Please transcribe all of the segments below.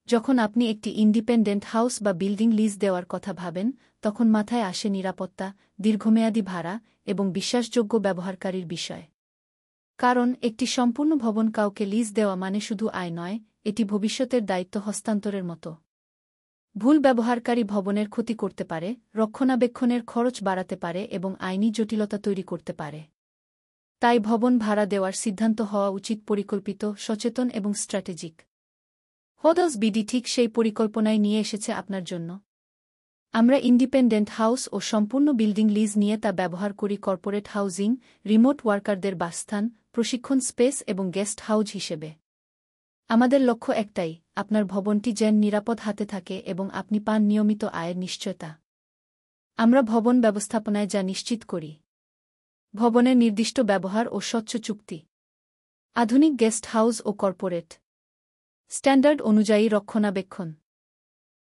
যখন আপনি একটি ইন্ডিপেন্ডেন্ট হাউস বা বিল্ডিং লিজ দেওয়ার কথা ভাবেন, তখন মাথায় আসে নিরাপত্তা, দীর্ঘমেয়াদী ভাড়া এবং বিশ্বাসযোগ্য ব্যবহারকারীর বিষয়। কারণ একটি সম্পূর্ণ ভবন কাউকে লিজ দেওয়া মানে শুধু আয় নয়, এটি ভবিষ্যতের দায়িত্ব হস্তান্তরের মতো। ভুল ব্যবহারকারী ভবনের ক্ষতি করতে পারে, রক্ষণাবেক্ষণের খরচ বাড়াতে পারে এবং আইনি জটিলতা তৈরি করতে পারে। তাই ভবন ভাড়া দেওয়ার সিদ্ধান্ত হওয়া উচিত পরিকল্পিত, সচেতন এবং স্ট্র্যাটেজিক। হোডলস বিডি ঠিক সেই পরিকল্পনায় নিয়ে এসেছে আপনার জন্য। আমরা ইন্ডিপেন্ডেন্ট হাউস ও সম্পূর্ণ বিল্ডিং লিজ নিয়ে তা ব্যবহার করি কর্পোরেট হাউজিং, রিমোট ওয়ার্কারদের বাসস্থান, প্রশিক্ষণ স্পেস এবং গেস্ট হাউস হিসেবে। আমাদের লক্ষ্য একটাই, আপনার ভবনটি যেন নিরাপদ হাতে থাকে এবং আপনি পান নিয়মিত আয়ের নিশ্চয়তা। আমরা ভবন ব্যবস্থাপনায় যা নিশ্চিত করি: ভবনের নির্দিষ্ট ব্যবহার ও স্বচ্ছ চুক্তি, আধুনিক গেস্ট হাউস ও কর্পোরেট স্ট্যান্ডার্ড অনুযায়ী রক্ষণাবেক্ষণ,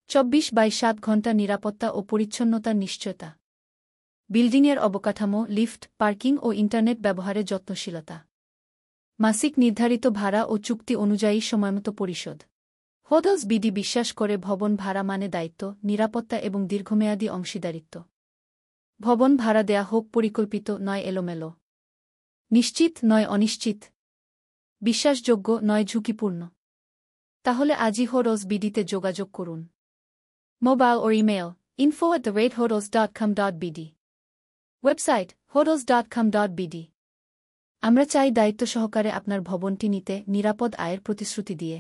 24/7 ঘণ্টা নিরাপত্তা ও পরিচ্ছন্নতার নিশ্চয়তা, বিল্ডিংয়ের অবকাঠামো, লিফট, পার্কিং ও ইন্টারনেট ব্যবহারে যত্নশীলতা, মাসিক নির্ধারিত ভাড়া ও চুক্তি অনুযায়ী সময়মতো পরিশোধ। হোডলস বিডি বিশ্বাস করে ভবন ভাড়া মানে দায়িত্ব, নিরাপত্তা এবং দীর্ঘমেয়াদী অংশীদারিত্ব। ভবন ভাড়া দেয়া হোক পরিকল্পিত, নয় এলোমেলো; নিশ্চিত, নয় অনিশ্চিত; বিশ্বাসযোগ্য, নয় ঝুঁকিপূর্ণ। তাহলে আজই হোডলস বিডিতে যোগাযোগ করুন। মোবাইল ও ইমেল info@hodls.com.bd, ওয়েবসাইট hodls.com.bd। আমরা চাই দায়িত্ব সহকারে আপনার ভবনটি নিতে, নিরাপদ আয়ের প্রতিশ্রুতি দিয়ে।